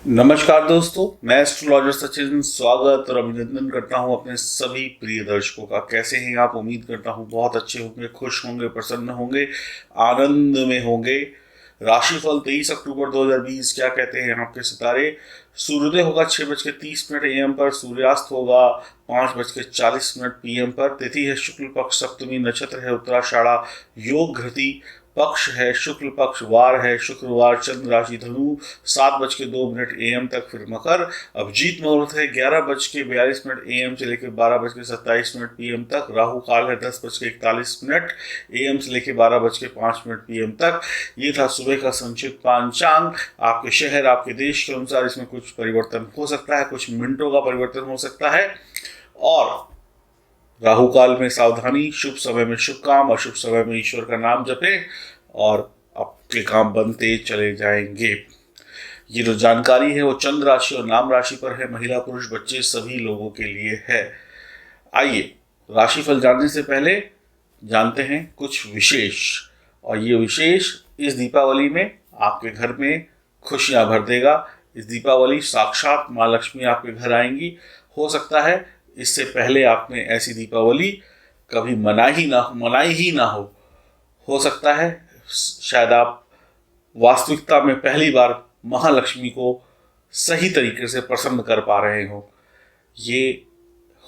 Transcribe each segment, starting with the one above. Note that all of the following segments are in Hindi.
नमस्कार दोस्तों, मैं एस्ट्रोलॉजर सचिन स्वागत और अभिनंदन करता हूं अपने सभी प्रिय दर्शकों का। कैसे हैं आप? उम्मीद करता हूं बहुत अच्छे होंगे, खुश होंगे, प्रसन्न होंगे, आनंद में होंगे। राशिफल 23 अक्टूबर 2020। क्या कहते हैं आपके सितारे? सूर्योदय होगा 6:30 AM पर, सूर्यास्त होगा 5:40 PM पर। तिथि है शुक्ल पक्ष सप्तमी, नक्षत्र है उत्तराषाढ़ा, योग घृति, पक्ष है शुक्ल पक्ष, वार है शुक्रवार, चंद्र राशि धनु, 7:02 AM तक, फिर मकर। अभिजीत मुहूर्त है 11:42 AM से लेकर 12:27 PM तक। राहु काल है 10:41 AM से लेकर 12:05 PM तक। ये था सुबह का संक्षिप्त पांचांग। आपके शहर, आपके देश के अनुसार इसमें कुछ परिवर्तन हो सकता है, कुछ मिनटों का परिवर्तन हो सकता है। और राहु काल में सावधानी, शुभ समय में शुभ काम, अशुभ समय में ईश्वर का नाम जपें और आपके काम बनते चले जाएंगे। ये जो जानकारी है वो चंद्र राशि और नाम राशि पर है, महिला पुरुष बच्चे सभी लोगों के लिए है। आइए राशिफल जानने से पहले जानते हैं कुछ विशेष। और ये विशेष इस दीपावली में आपके घर में खुशियां भर देगा। इस दीपावली साक्षात माँ लक्ष्मी आपके घर आएंगी। हो सकता है इससे पहले आपने ऐसी दीपावली कभी मनाई ही ना हो सकता है शायद आप वास्तविकता में पहली बार महालक्ष्मी को सही तरीके से प्रसन्न कर पा रहे हो। ये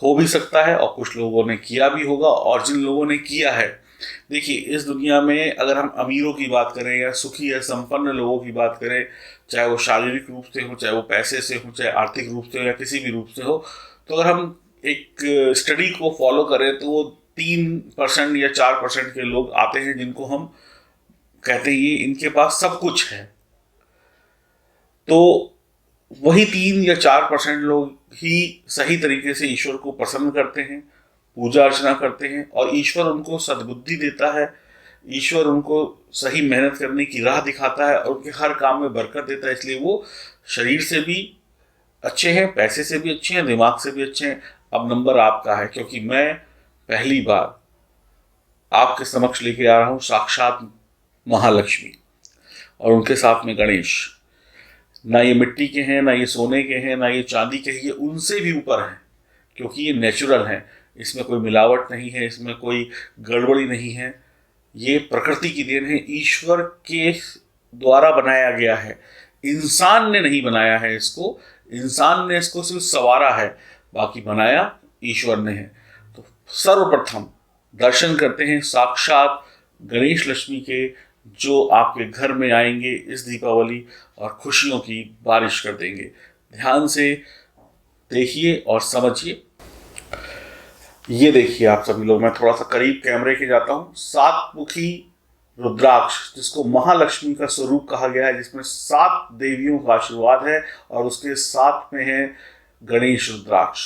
हो भी सकता है और कुछ लोगों ने किया भी होगा। और जिन लोगों ने किया है, देखिए इस दुनिया में अगर हम अमीरों की बात करें या सुखी या संपन्न लोगों की बात करें, चाहे वो शारीरिक रूप से हो, चाहे वो पैसे से हो, चाहे आर्थिक रूप से हो या किसी भी रूप से हो, तो अगर हम एक स्टडी को फॉलो करें तो वो 3% या 4% के लोग आते हैं जिनको हम कहते हैं ये इनके पास सब कुछ है। तो वही 3 या 4% लोग ही सही तरीके से ईश्वर को प्रसन्न करते हैं, पूजा अर्चना करते हैं और ईश्वर उनको सद्बुद्धि देता है। ईश्वर उनको सही मेहनत करने की राह दिखाता है और उनके हर काम में बरकत देता है। इसलिए वो शरीर से भी अच्छे हैं, पैसे से भी अच्छे हैं, दिमाग से भी अच्छे हैं। अब नंबर आपका है, क्योंकि मैं पहली बार आपके समक्ष लेके आ रहा हूं साक्षात महालक्ष्मी और उनके साथ में गणेश। ना ये मिट्टी के हैं, ना ये सोने के हैं, ना ये चांदी के हैं, ये उनसे भी ऊपर हैं क्योंकि ये नेचुरल हैं। इसमें कोई मिलावट नहीं है, इसमें कोई गड़बड़ी नहीं है। ये प्रकृति की देन है, ईश्वर के द्वारा बनाया गया है। इंसान ने नहीं बनाया है इसको, इंसान ने इसको सिर्फ संवारा है, बाकी बनाया ईश्वर ने है। तो सर्वप्रथम दर्शन करते हैं साक्षात गणेश लक्ष्मी के, जो आपके घर में आएंगे इस दीपावली और खुशियों की बारिश कर देंगे। ध्यान से देखिए और समझिए। ये देखिए आप सभी लोग, मैं थोड़ा सा करीब कैमरे के जाता हूँ। 7 मुखी रुद्राक्ष, जिसको महालक्ष्मी का स्वरूप कहा गया है, जिसमें 7 देवियों का आशीर्वाद है और उसके साथ में है गणेश रुद्राक्ष।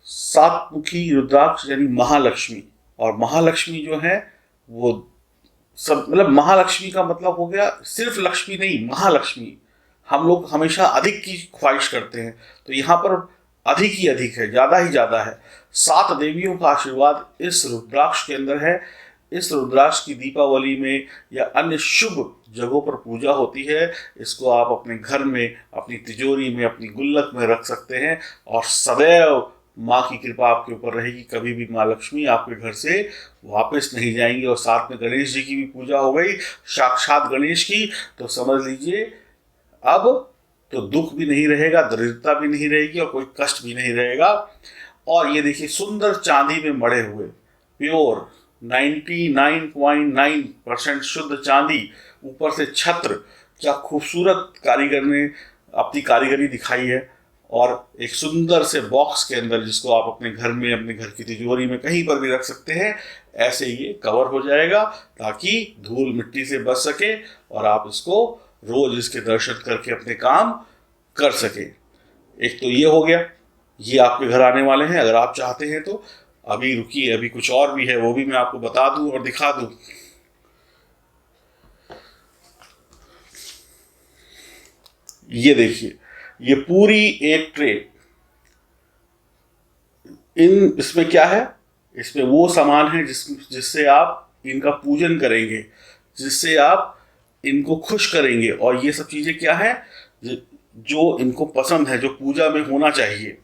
7 मुखी रुद्राक्ष यानी महालक्ष्मी। और महालक्ष्मी जो है वो सब, मतलब महालक्ष्मी का मतलब हो गया सिर्फ लक्ष्मी नहीं, महालक्ष्मी। हम लोग हमेशा अधिक की ख्वाहिश करते हैं, तो यहाँ पर अधिक ही अधिक है, ज्यादा ही ज्यादा है। 7 देवियों का आशीर्वाद इस रुद्राक्ष के अंदर है। इस रुद्राक्ष की दीपावली में या अन्य शुभ जगहों पर पूजा होती है। इसको आप अपने घर में, अपनी तिजोरी में, अपनी गुल्लक में रख सकते हैं और सदैव माँ की कृपा आपके ऊपर रहेगी। कभी भी माँ लक्ष्मी आपके घर से वापस नहीं जाएंगी। और साथ में गणेश जी की भी पूजा हो गई, साक्षात गणेश की, तो समझ लीजिए अब तो दुख भी नहीं रहेगा, दरिद्रता भी नहीं रहेगी और कोई कष्ट भी नहीं रहेगा। और ये देखिए सुंदर चांदी में मढ़े हुए, प्योर 99.9% शुद्ध चांदी, ऊपर से छत्र। क्या खूबसूरत कारीगर ने अपनी कारीगरी दिखाई है। और एक सुंदर से बॉक्स के अंदर, जिसको आप अपने घर में, अपने घर की तिजोरी में कहीं पर भी रख सकते हैं। ऐसे ये कवर हो जाएगा ताकि धूल मिट्टी से बच सके और आप इसको रोज इसके दर्शन करके अपने काम कर सके। एक तो ये हो गया, ये आपके घर आने वाले हैं। अगर आप चाहते हैं तो अभी रुकिए, अभी कुछ और भी है, वो भी मैं आपको बता दूं और दिखा दूं। ये देखिए, ये पूरी एक ट्रे इसमें क्या है, इसमें वो सामान है जिससे आप इनका पूजन करेंगे, जिससे आप इनको खुश करेंगे। और ये सब चीजें क्या है जो इनको पसंद है, जो पूजा में होना चाहिए।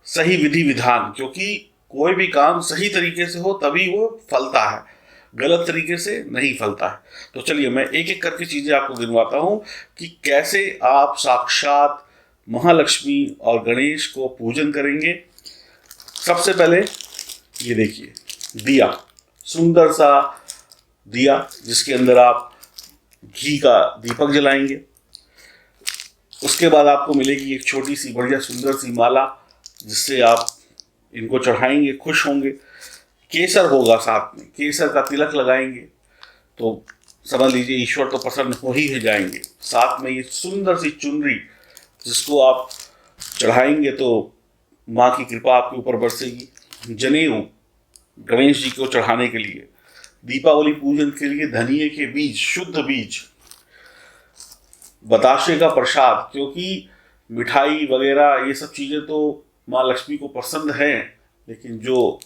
सही विधि विधान, क्योंकि कोई भी काम सही तरीके से हो तभी वो फलता है, गलत तरीके से नहीं फलता है। तो चलिए मैं एक एक करके चीजें आपको गिनवाता हूं कि कैसे आप साक्षात महालक्ष्मी और गणेश को पूजन करेंगे। सबसे पहले ये देखिए, दिया, सुंदर सा दिया जिसके अंदर आप घी का दीपक जलाएंगे। उसके बाद आपको मिलेगी एक छोटी सी बढ़िया सुंदर सी माला, जिससे आप इनको चढ़ाएंगे, खुश होंगे। केसर होगा साथ में, केसर का तिलक लगाएंगे तो समझ लीजिए ईश्वर तो प्रसन्न हो ही जाएंगे। साथ में ये सुंदर सी चुनरी जिसको आप चढ़ाएंगे तो माँ की कृपा आपके ऊपर बरसेगी। जनेऊ गणेश जी को चढ़ाने के लिए, दीपावली पूजन के लिए धनिये के बीज, शुद्ध बीज, बताशे का प्रसाद, क्योंकि मिठाई वगैरह ये सब चीज़ें तो माँ लक्ष्मी को पसंद हैं, लेकिन जो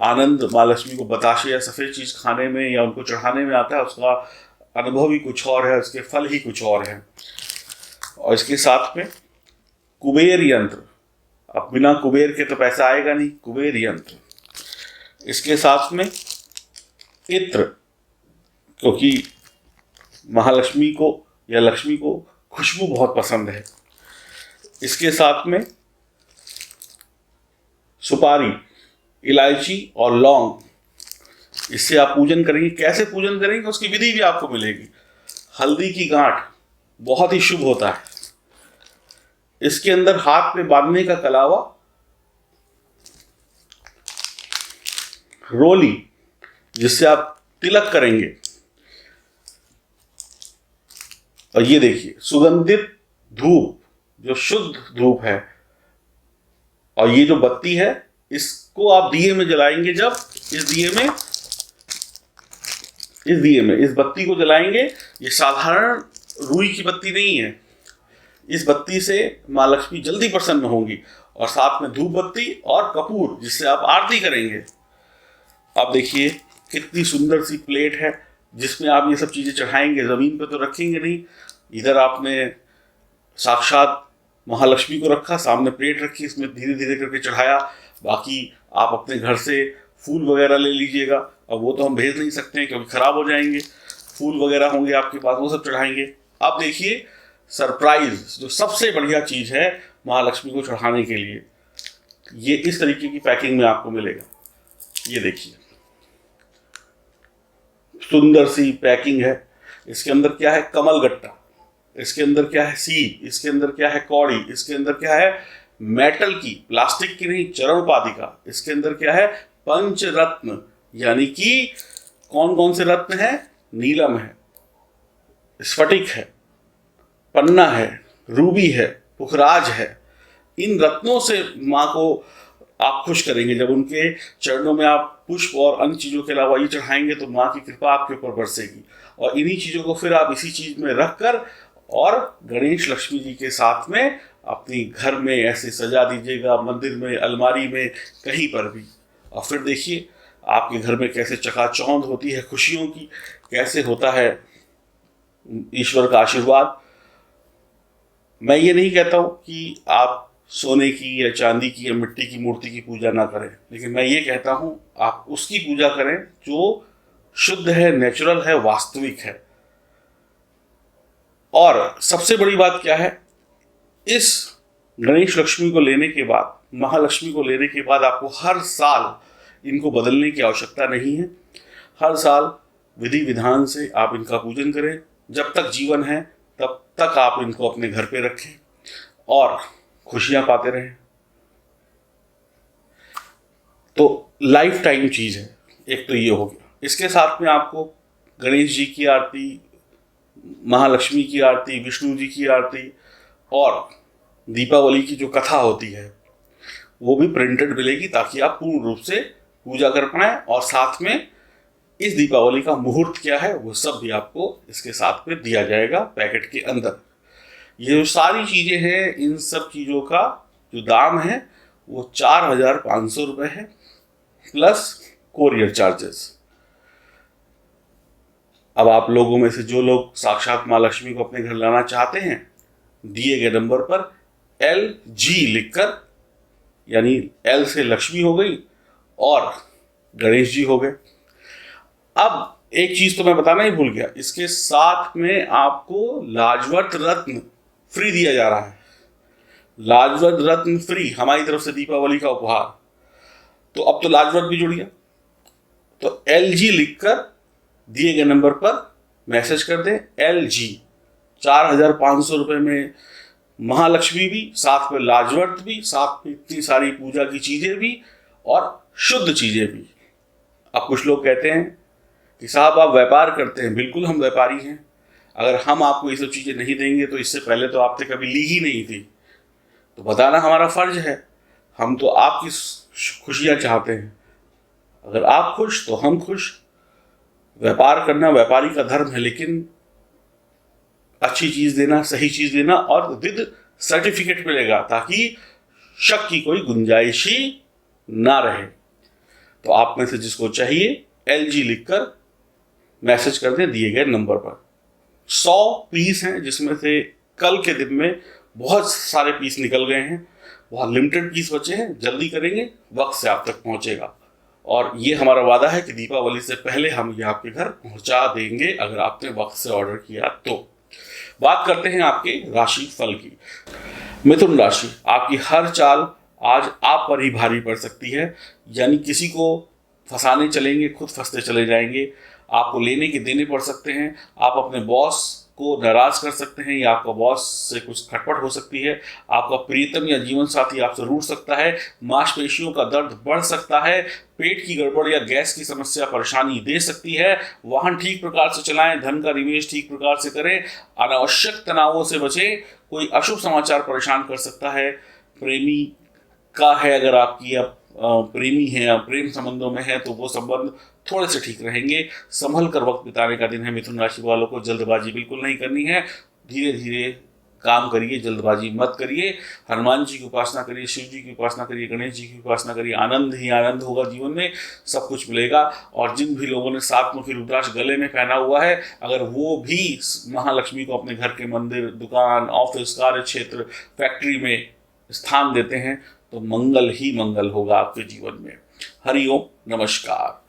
आनंद माँ लक्ष्मी को बताशे या सफ़ेद चीज़ खाने में या उनको चढ़ाने में आता है, उसका अनुभव ही कुछ और है, उसके फल ही कुछ और हैं। और इसके साथ में कुबेर यंत्र, अब बिना कुबेर के तो पैसा आएगा नहीं, कुबेर यंत्र। इसके साथ में इत्र, क्योंकि महालक्ष्मी को या लक्ष्मी को खुशबू बहुत पसंद है। इसके साथ में सुपारी, इलायची और लौंग, इससे आप पूजन करेंगे। कैसे पूजन करेंगे उसकी विधि भी आपको मिलेगी। हल्दी की गांठ बहुत ही शुभ होता है। इसके अंदर हाथ में बांधने का कलावा, रोली जिससे आप तिलक करेंगे, और ये देखिए सुगंधित धूप जो शुद्ध धूप है, और ये जो बत्ती है इसको आप दिए में जलाएंगे। जब इस बत्ती को जलाएंगे, ये साधारण रुई की बत्ती नहीं है, इस बत्ती से माँ लक्ष्मी जल्दी प्रसन्न होंगी। और साथ में धूप बत्ती और कपूर जिससे आप आरती करेंगे। आप देखिए कितनी सुंदर सी प्लेट है जिसमें आप ये सब चीज़ें चढ़ाएंगे। ज़मीन पे तो रखेंगे नहीं, इधर आपने साक्षात महालक्ष्मी को रखा, सामने प्लेट रखी, इसमें धीरे धीरे करके चढ़ाया। बाकी आप अपने घर से फूल वगैरह ले लीजिएगा, और वो तो हम भेज नहीं सकते हैं क्योंकि ख़राब हो जाएंगे। फूल वगैरह होंगे आपके पास, वो सब चढ़ाएंगे। आप देखिए सरप्राइज, जो सबसे बढ़िया चीज़ है महालक्ष्मी को चढ़ाने के लिए, ये इस तरीके की पैकिंग में आपको मिलेगा। ये देखिए सुंदर सी पैकिंग है। इसके अंदर क्या है, कमल गट्टा, इसके अंदर क्या है, सीप, इसके अंदर क्या है, कौड़ी, इसके अंदर क्या है, मेटल की, प्लास्टिक की नहीं, चरण पादिका। इसके अंदर क्या है, पंच रत्न, यानी कि कौन कौन से रत्न है, नीलम है, स्फटिक है, पन्ना है, रूबी है, पुखराज है। इन रत्नों से माँ को आप खुश करेंगे। जब उनके चरणों में आप पुष्प और अन्य चीज़ों के अलावा ये चढ़ाएंगे तो माँ की कृपा आपके ऊपर बरसेगी। और इन्हीं चीज़ों को फिर आप इसी चीज़ में रख कर और गणेश लक्ष्मी जी के साथ में अपनी घर में ऐसे सजा दीजिएगा, मंदिर में, अलमारी में, कहीं पर भी। और फिर देखिए आपके घर में कैसे चकाचौंध होती है खुशियों की, कैसे होता है ईश्वर का आशीर्वाद। मैं ये नहीं कहता हूँ कि आप सोने की या चांदी की या मिट्टी की मूर्ति की पूजा ना करें, लेकिन मैं ये कहता हूँ आप उसकी पूजा करें जो शुद्ध है, नेचुरल है, वास्तविक है। और सबसे बड़ी बात क्या है, इस गणेश लक्ष्मी को लेने के बाद, महालक्ष्मी को लेने के बाद आपको हर साल इनको बदलने की आवश्यकता नहीं है। हर साल विधि विधान से आप इनका पूजन करें। जब तक जीवन है तब तक आप इनको अपने घर पे रखें और खुशियां पाते रहें। तो लाइफ टाइम चीज़ है। एक तो ये हो गया। इसके साथ में आपको गणेश जी की आरती, महालक्ष्मी की आरती, विष्णु जी की आरती और दीपावली की जो कथा होती है वो भी प्रिंटेड मिलेगी, ताकि आप पूर्ण रूप से पूजा कर पाएँ। और साथ में इस दीपावली का मुहूर्त क्या है वो सब भी आपको इसके साथ में दिया जाएगा पैकेट के अंदर। ये जो सारी चीज़ें हैं, इन सब चीज़ों का जो दाम है वो 4,500 रुपये है प्लस कोरियर चार्जेस। अब आप लोगों में से जो लोग साक्षात माँ लक्ष्मी को अपने घर लाना चाहते हैं, दिए गए नंबर पर LG लिखकर, यानी L से लक्ष्मी हो गई और गणेश जी हो गए। अब एक चीज तो मैं बताना ही भूल गया, इसके साथ में आपको लाजवंत रत्न फ्री दिया जा रहा है। लाजवंत रत्न फ्री हमारी तरफ से दीपावली का उपहार। तो अब तो लाजवंत भी जुड़ गया। तो LG लिखकर दिए गए नंबर पर मैसेज कर दें LG। 4,500 रुपये में महालक्ष्मी भी, साथ में लाजवंत भी, साथ में इतनी सारी पूजा की चीजें भी और शुद्ध चीजें भी। अब कुछ लोग कहते हैं कि साहब आप व्यापार करते हैं। बिल्कुल हम व्यापारी हैं। अगर हम आपको ये सब चीजें नहीं देंगे तो इससे पहले तो आपने कभी ली ही नहीं थी, तो बताना हमारा फर्ज है। हम तो आपकी खुशियां चाहते हैं। अगर आप खुश तो हम खुश। व्यापार करना व्यापारी का धर्म है, लेकिन अच्छी चीज देना, सही चीज देना और विद सर्टिफिकेट मिलेगा, ताकि शक की कोई गुंजाइश ही ना रहे। तो आप में से जिसको चाहिए LG लिखकर मैसेज कर दें दिए गए नंबर पर। 100 पीस हैं, जिसमें से कल के दिन में बहुत सारे पीस निकल गए हैं। बहुत लिमिटेड पीस बचे हैं। जल्दी करेंगे, वक्त से आप तक पहुंचेगा। और ये हमारा वादा है कि दीपावली से पहले हम ये आपके घर पहुंचा देंगे, अगर आपने वक्त से ऑर्डर किया तो। बात करते हैं आपके राशि फल की। मिथुन राशि, आपकी हर चाल आज आप पर ही भारी पड़ सकती है। यानी किसी को फंसाने चलेंगे, खुद फंसते चले जाएंगे। आपको लेने के देने पड़ सकते हैं। आप अपने बॉस को नाराज कर सकते हैं, या आपका बॉस से कुछ खटपट हो सकती है। आपका प्रियतम या जीवन साथी आपसे रूठ सकता है। मांसपेशियों का दर्द बढ़ सकता है। पेट की गड़बड़ या गैस की समस्या परेशानी दे सकती है। वाहन ठीक प्रकार से चलाएं। धन का निवेश ठीक प्रकार से करें। अनावश्यक तनावों से बचें। कोई अशुभ समाचार परेशान कर सकता है। प्रेमी का है, अगर आपकी आप प्रेमी है या प्रेम संबंधों में है, तो वो संबंध थोड़े से ठीक रहेंगे। संभल कर वक्त बिताने का दिन है मिथुन राशि वालों को। जल्दबाजी बिल्कुल नहीं करनी है। धीरे धीरे काम करिए, जल्दबाजी मत करिए। हनुमान जी की उपासना करिए, शिव जी की उपासना करिए, गणेश जी की उपासना करिए। आनंद ही आनंद होगा जीवन में, सब कुछ मिलेगा। और जिन भी लोगों ने 7मुखी रुद्राक्ष गले में पहना हुआ है, अगर वो भी महालक्ष्मी को अपने घर के मंदिर, दुकान, ऑफिस, कार्य क्षेत्र, फैक्ट्री में स्थान देते हैं, तो मंगल ही मंगल होगा आपके जीवन में। हरि ओम, नमस्कार।